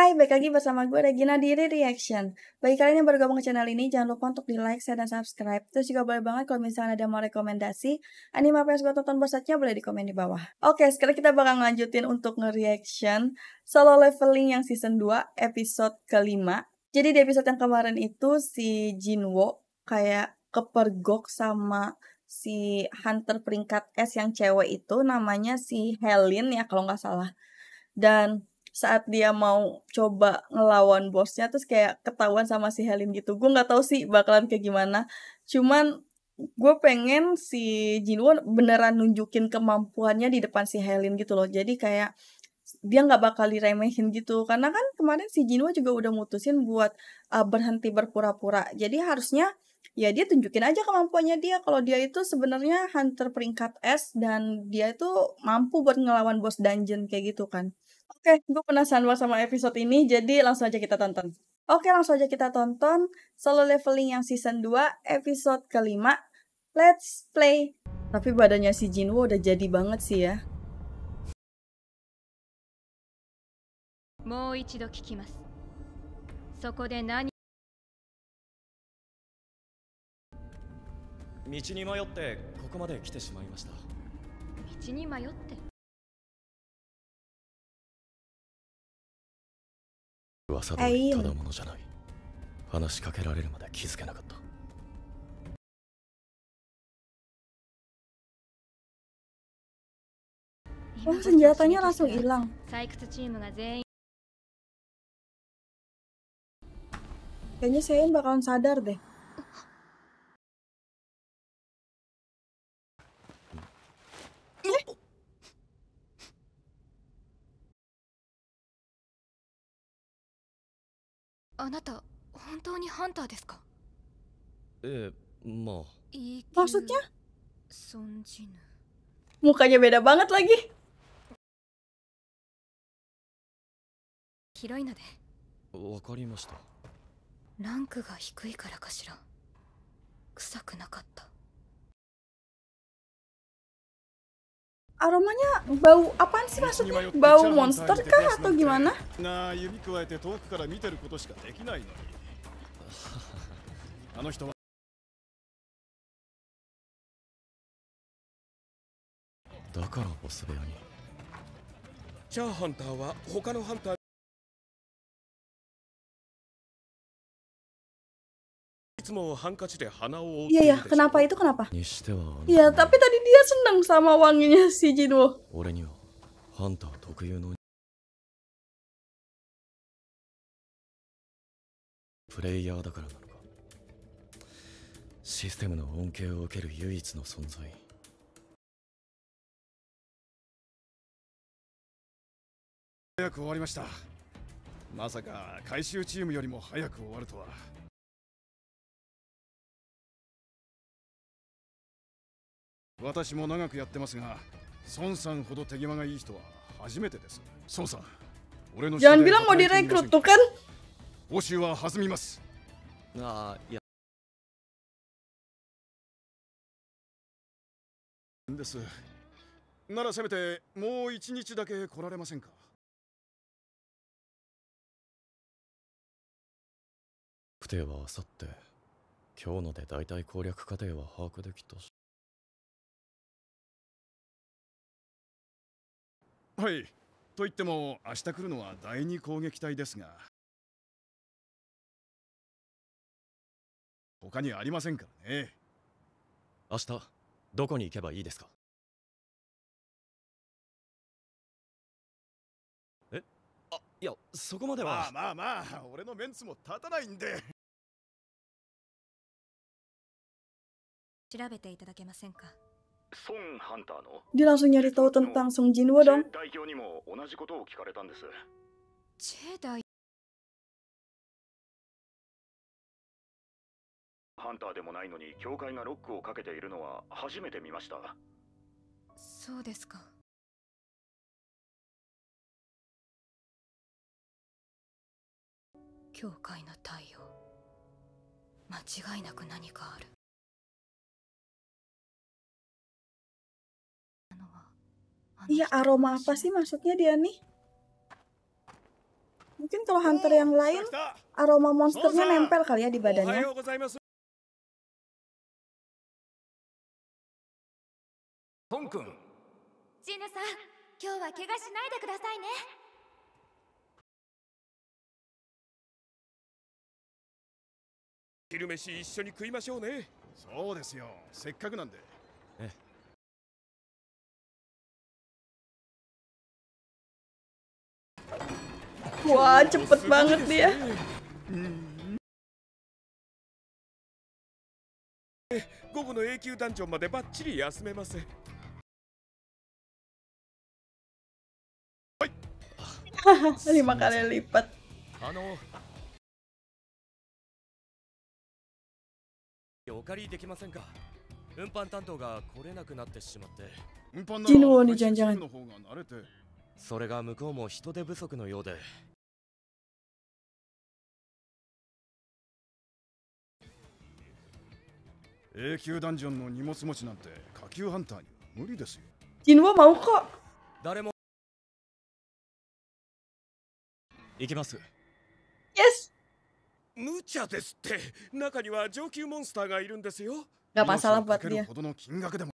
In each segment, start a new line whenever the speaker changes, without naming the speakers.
Hai, balik lagi bersama gue Regina di Reaction. Bagi kalian yang baru gabung ke channel ini, jangan lupa untuk di like, share, dan subscribe. Terus juga boleh banget kalau misalnya ada mau rekomendasi anime apa yang gue tonton bosannya boleh di komen di bawah. Oke, sekarang kita bakal ngelanjutin untuk nge-reaction Solo Leveling yang season 2 episode kelima. Jadi di episode yang kemarin itu si Jinwo kayak kepergok sama si hunter peringkat S yang cewek itu, namanya si Helin ya kalau nggak salah. Dan saat dia mau coba ngelawan bosnya terus kayak ketahuan sama si Helin gitu. Gue nggak tahu sih bakalan kayak gimana. Cuman gue pengen si Jinwoo beneran nunjukin kemampuannya di depan si Helin gitu loh. Jadi kayak dia nggak bakal diremehin gitu. Karena kan kemarin si Jinwoo juga udah mutusin buat berhenti berpura-pura. Jadi harusnya ya dia tunjukin aja kemampuannya dia kalau dia itu sebenarnya hunter peringkat S dan dia itu mampu buat ngelawan bos dungeon kayak gitu kan. Oke, gue penasaran banget sama episode ini, jadi langsung aja kita tonton. Oke, langsung aja kita tonton Solo Leveling yang season 2, episode kelima. Let's play! Tapi badannya si Jinwoo udah jadi banget sih ya.
もう一度聞きます。そこで何？
道に迷ってここまで来てしまいました。
道に迷って。
噂通りただものじゃない。話しかけられるまで気づけなかった。
Oh, senjatanya langsung hilang.
採掘チームが全員。
Kayaknya saya bakalan sadar deh.
Anata, 本当にハンターですか?
Maksudnya?
存じぬ。
Mukanya beda banget lagi.
広いので。
わかりました。
ランクが低いからかしら。臭くなかった。
Aromanya bau apaan sih maksudnya? Bau monster kah atau gimana?
Nah, 指加えて遠くから見てることしかできないのに。あの人は
だからボス部屋に。
チャーハンターは他のハンターいつもハンカチで鼻を覆っているでしょ。
Iya ya, kenapa itu kenapa?
にしては。
Iya, tapi tadi dia seneng sama wanginya si Jinwoo.
俺にはハンター特有のプレイヤーだからなのか。システムの恩恵を受ける唯一の存在。
早く終わりました。まさか回収チームよりも早く終わるとは。私も長くやってますが、孫さんほど手際がいい人は初めてです。孫さん、俺の
Jangan bilang mau direkrut tuh kan?
報酬は弾みます。
ああ、いや。
です。ならせめてもう一日だけ来られませんか。
プテはあさって、今日ので大体攻略過程は把握できたし。
はい。と言っても明日来るのは第二攻撃隊ですが。他にありませんからね。
明日どこに行けばいいですか？え？あ、いや、そこまでは。
まあ、俺のメンツも立たないんで。
調べていただけませんか?
ソンハンターの
Dia langsung nyari tahu tentang Song Jinwoo dong.
代表にも同じことを聞かれたんです。
チェ代。
ハンターでもないのに教会がロックをかけているのは初めて見ました。
そうですか。教会の対応。間違いなく何かある。
Iya, aroma apa sih maksudnya dia nih? Mungkin kalau hunter yang lain, aroma monsternya nempel kali ya di
おは
badannya.
ようございます。
トン君、
ジヌさん、今日は怪我しないでくださいね。
昼飯一緒に食いましょうね。
そうですよ。せっかくなんで。
Wah, cepet banget dia.
午後の永久ダンジョンまでバッチリ休めます。
5 kali lipat.
お借りできませんか。運搬担当が来れなくなってしまって。
運搬なら
Jinwoo nih
回収す
jangan-jangan.
るの方が慣れて。
それが向こうも人手不足のようで。
永久ダンジョンの荷物持ちなんて下級ハンターには無理ですよ。
Jinwoo mau kok.
誰も。行きます。
Yes.
無茶ですって。中には上級モンスターがいるんですよ。
Gak masalah
命を
buat
かける
dia.
ほどの金額でも。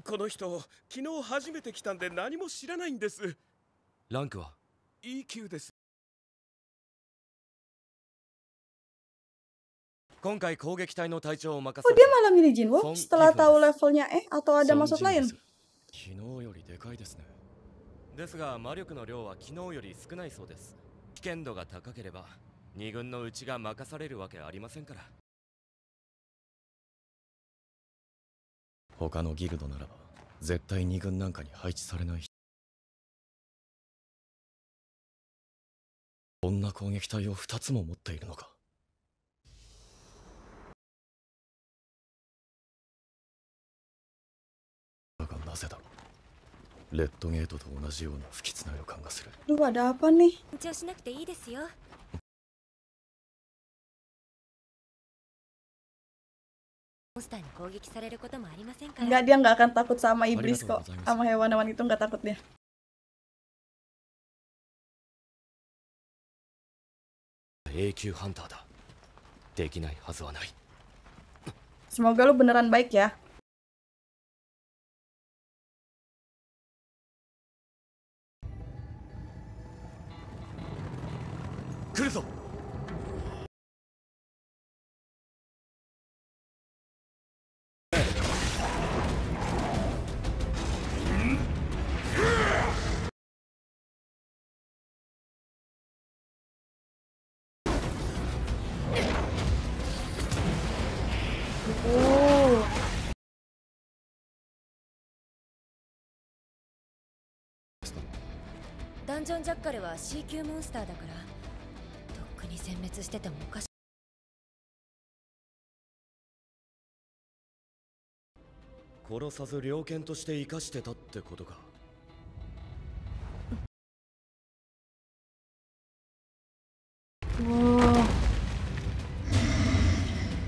この人、昨日初めて来たんで何も知らないんです。
ランクは
E 級です。
今回攻撃隊の隊長を任
Oh
せ
dia malah milih Jinwoo
Song
setelah
Gi-hun
tahu
desu.
levelnya atau ada
ソン
maksud
ジンで
lain?
す。昨日よりでかいですね。ですが魔力の量は昨日より少ないそうです。危険度が高ければ2軍のうちが任されるわけありませんから。他のギルドならば絶対2軍なんかに配置されない。こんな攻撃隊を2つも持っているのか。だがなぜだろう。レッドゲートと同じような不吉な予感がする。
Duh, ada apa nih?
緊張しなくていいですよ。モンスターに攻撃されることもありませんから。
Enggak, dia nggak akan takut sama iblis kok.
Arigatou gozaimasu.
Sama hewan-hewan itu nggak takut dia.
A 級ハンターだ。できないはずはない。
Semoga lu beneran baik ya.
来るぞ。
Oh.
ダンジョンジャッカルは C 級モンスターだから、とっくに殲滅しててもおかしい。
殺さず猟犬として生かしてたってことか。
Wow.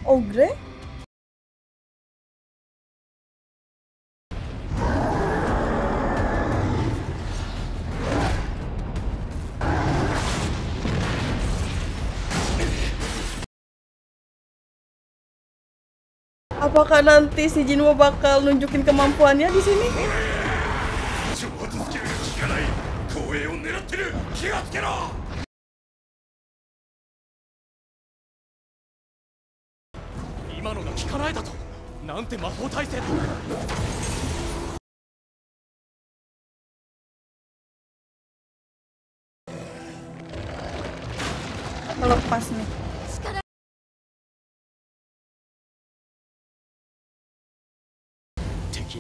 Ogre? Apakah nanti si Jinwoo bakal nunjukin kemampuannya di sini?
超突撃が効かない。光栄を狙ってる。気がつけろ。
今のが効かないだと。なんて魔法耐性だ。
Lepas nih.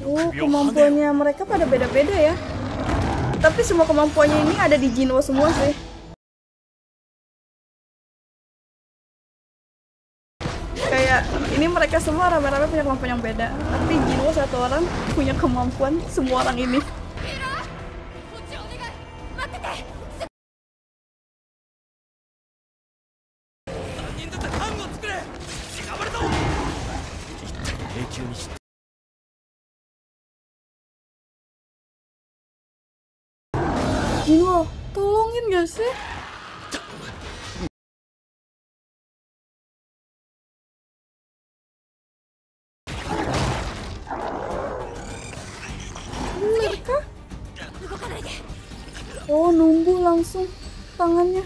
Oh, kemampuannya mereka pada beda-beda ya. Tapi semua kemampuannya ini ada di Jinwoo semua sih. Kayak ini mereka semua rame-rame punya kemampuan yang beda. Tapi Jinwoo satu orang punya kemampuan semua orang ini. Jinwo, tolongin gak sih? Bener kah? Oh, numbuh langsung tangannya.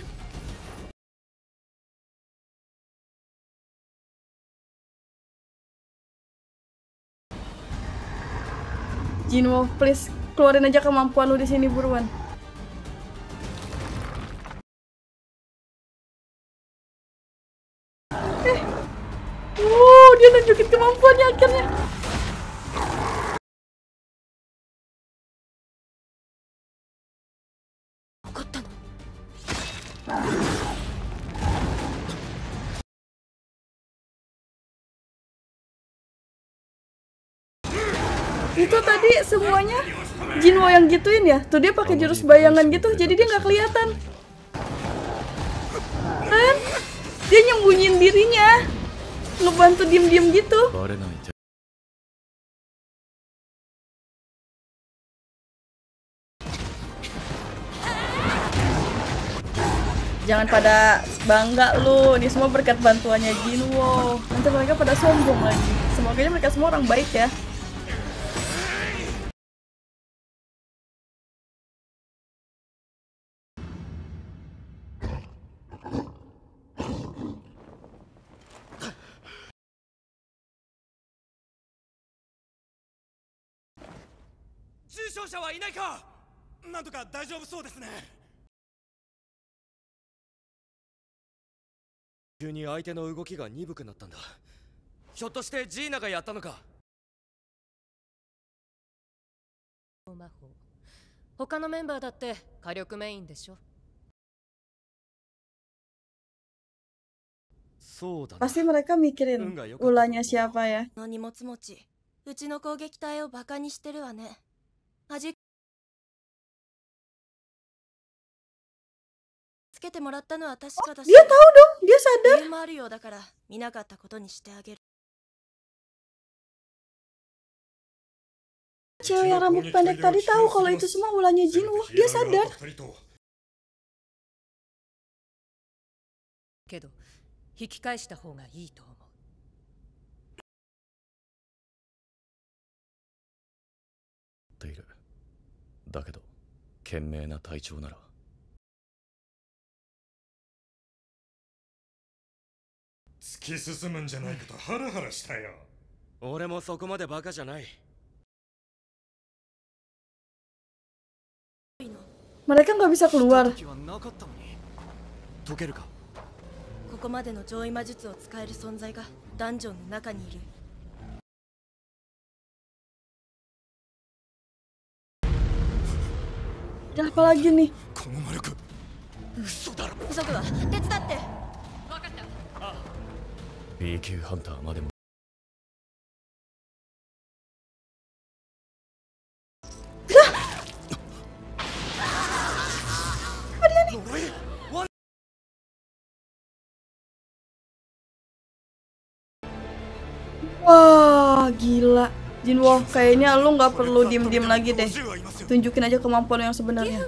Jinwo, please keluarin aja kemampuan lu di sini buruan. Dia nunjukin kemampuannya akhirnya. Itu tadi semuanya Jinwo yang gituin ya. Tuh dia pakai jurus bayangan gitu, jadi dia nggak kelihatan. Kan? Dia nyembunyiin dirinya, ngebantu diem-diem gitu. Jangan pada bangga lu, ini semua berkat bantuannya Jinwo. Nanti mereka pada sombong lagi. Semoga mereka semua orang baik ya.
急に相手の動きが鈍くなったんだ。ひょっとしてジーナがやったのか。
魔法。他のメンバーだって火力メインでしょ。
そうだな。
Pasti mereka mikirin ulahnya siapa ya.
の荷物持ち、うちの攻撃隊をバカにしてるわね。つけてもらったのは確かだし。
Dia tahu dong, dia sadar.
理由もあるようだから見なかったことにしてあげる。
Cewek yang rambut pendek tadi tahu kalau itu semua ulahnya Jinwo. Dia sadar.
けど引き返した方がいいと思う。
っている。だけど賢明な隊長なら。
突き進むんじゃないかとハラハラしたよ。
俺もそこまでバカじゃない。
Mereka nggak bisa keluar.
解けるか。
ここまでの上位魔術を使える存在がダンジョンの中にいる。
Ada apa lagi nih?
この魔力、嘘だろ。
急ぐわ、手伝って。
B 級ハンターまでも。
Wah, gila. Jinwo, kayaknya lu nggak perlu diem-diem lagi deh. Tunjukin aja kemampuan yang sebenarnya.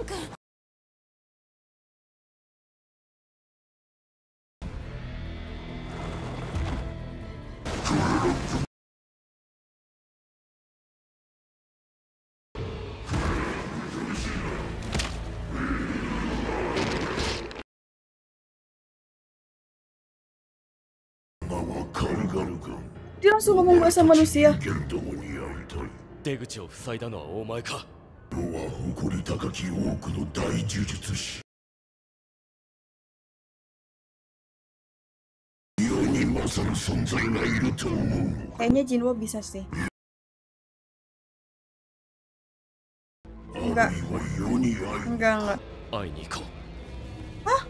Dia langsung ngomong bahasa manusia.
出口を塞いだのはお前か。
Kayaknya Jinwo bisa sih. Enggak. Enggak.
会いに行こう。
Hah?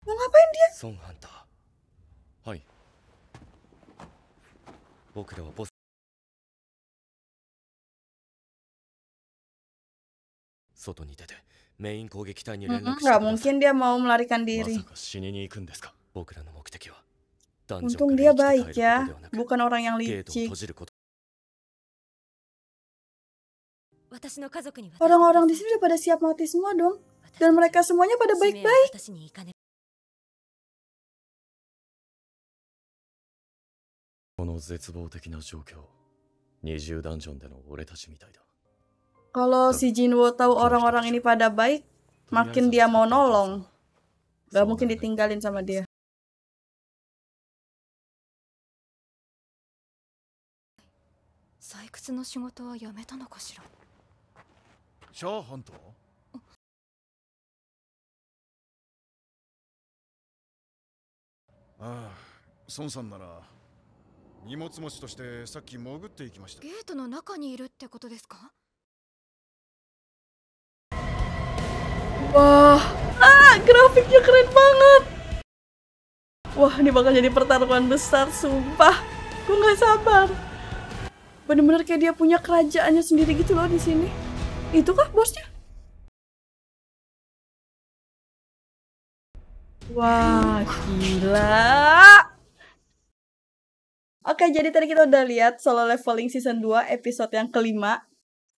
Mau ngapain dia?
ソンハンター。はい。僕らはボス。外に出てメイン攻撃隊に連絡してくだ
Nggak
さい。
mungkin dia mau melarikan
ま
diri.
さか死にに行くんですか。僕らの目的はダンジョン
Untung
から
dia
生きて帰
baik
る
ya,
ことではなく、
bukan orang yang
ゲートを
licik.
閉じること。
私の家族に渡してください。
Orang-orang di sini udah pada siap mati semua dong. Dan mereka semuanya pada
使命を
baik-baik.
果たしに行かね。
この絶望的な状況、二重ダンジョンでの俺たちみたいだ。
Kalau si Jinwo tahu orang-orang ini pada baik, makin dia mau nolong. Gak mungkin ditinggalin sama dia.
採掘の仕事はやめたのかしら。
シャーハント。ああ、孫さんなら荷物持ちとしてさっき潜っていきました。
ゲートの中にいるってことですか？
Wah, grafiknya keren banget. Wah, ini bakal jadi pertarungan besar, sumpah. Gue nggak sabar. Bener-bener kayak dia punya kerajaannya sendiri gitu loh di sini. Itu kah bosnya? Wah, gila. Oke, jadi tadi kita udah lihat Solo Leveling Season 2 episode yang kelima.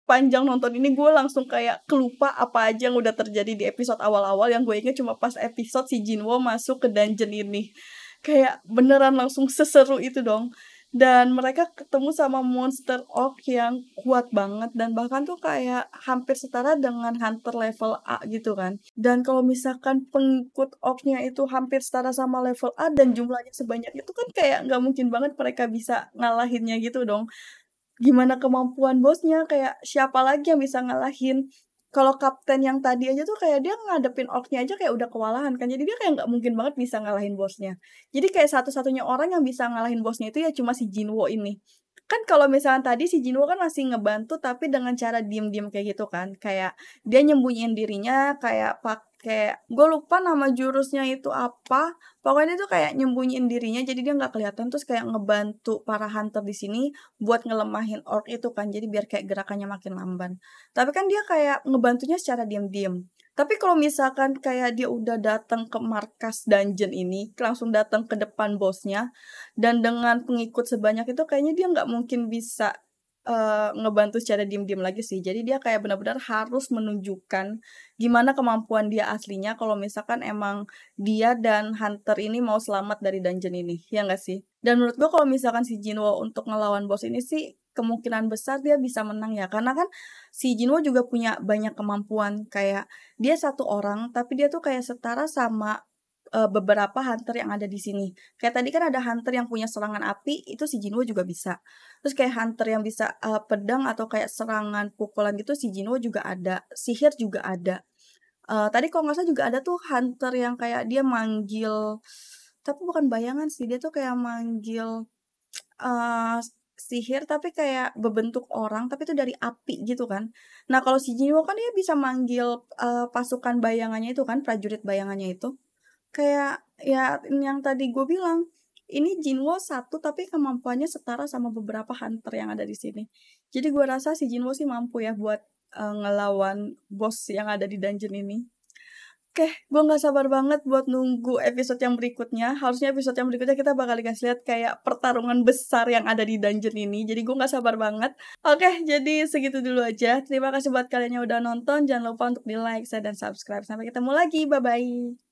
Panjang nonton ini gue langsung kayak kelupa apa aja yang udah terjadi di episode awal-awal. Yang gue inget cuma pas episode si Jinwo masuk ke dungeon ini. Kayak beneran langsung seseru itu dong. Dan mereka ketemu sama monster orc yang kuat banget. Dan bahkan tuh kayak hampir setara dengan hunter level A gitu kan. Dan kalau misalkan pengikut orcnya itu hampir setara sama level A dan jumlahnya sebanyak itu kan kayak nggak mungkin banget mereka bisa ngalahinnya gitu dong. Gimana kemampuan bosnya, kayak siapa lagi yang bisa ngalahin. Kalau kapten yang tadi aja tuh kayak dia ngadepin orknya aja kayak udah kewalahan kan, jadi dia kayak nggak mungkin banget bisa ngalahin bosnya. Jadi kayak satu-satunya orang yang bisa ngalahin bosnya itu ya cuma si Jinwo ini. Kan kalau misalnya tadi si Jinwo kan masih ngebantu tapi dengan cara diem-diem kayak gitu kan, kayak dia nyembunyiin dirinya kayak pakai, gue lupa nama jurusnya itu apa. Pokoknya itu kayak nyembunyiin dirinya jadi dia nggak kelihatan, terus kayak ngebantu para hunter di sini buat ngelemahin orc itu kan, jadi biar kayak gerakannya makin lamban. Tapi kan dia kayak ngebantunya secara diam-diam. Tapi kalau misalkan kayak dia udah datang ke markas dungeon ini, langsung datang ke depan bosnya, dan dengan pengikut sebanyak itu kayaknya dia nggak mungkin bisa ngebantu secara diem-diem lagi sih. Jadi dia kayak benar-benar harus menunjukkan gimana kemampuan dia aslinya kalau misalkan emang dia dan hunter ini mau selamat dari dungeon ini, ya nggak sih? Dan menurut gue kalau misalkan si Jinwo untuk ngelawan bos ini sih kemungkinan besar dia bisa menang ya, karena kan si Jinwo juga punya banyak kemampuan. Kayak dia satu orang tapi dia tuh kayak setara sama beberapa hunter yang ada di sini. Kayak tadi kan ada hunter yang punya serangan api, itu si Jinwo juga bisa. Terus kayak hunter yang bisa pedang atau kayak serangan pukulan gitu si Jinwo juga ada. Sihir juga ada. Tadi kalau nggak salah juga ada tuh hunter yang kayak dia manggil, tapi bukan bayangan sih, dia tuh kayak manggil sihir tapi kayak berbentuk orang tapi itu dari api gitu kan. Nah kalau si Jinwo kan dia bisa manggil pasukan bayangannya itu kan, prajurit bayangannya itu. Kayak ya yang tadi gue bilang, ini Jinwo satu tapi kemampuannya setara sama beberapa hunter yang ada di sini. Jadi gue rasa si Jinwo sih mampu ya buat ngelawan bos yang ada di dungeon ini. Oke, gue gak sabar banget buat nunggu episode yang berikutnya. Harusnya episode yang berikutnya kita bakal dikasih lihat kayak pertarungan besar yang ada di dungeon ini. Jadi gue gak sabar banget. Oke, jadi segitu dulu aja. Terima kasih buat kalian yang udah nonton. Jangan lupa untuk di like, share, dan subscribe. Sampai ketemu lagi. Bye-bye.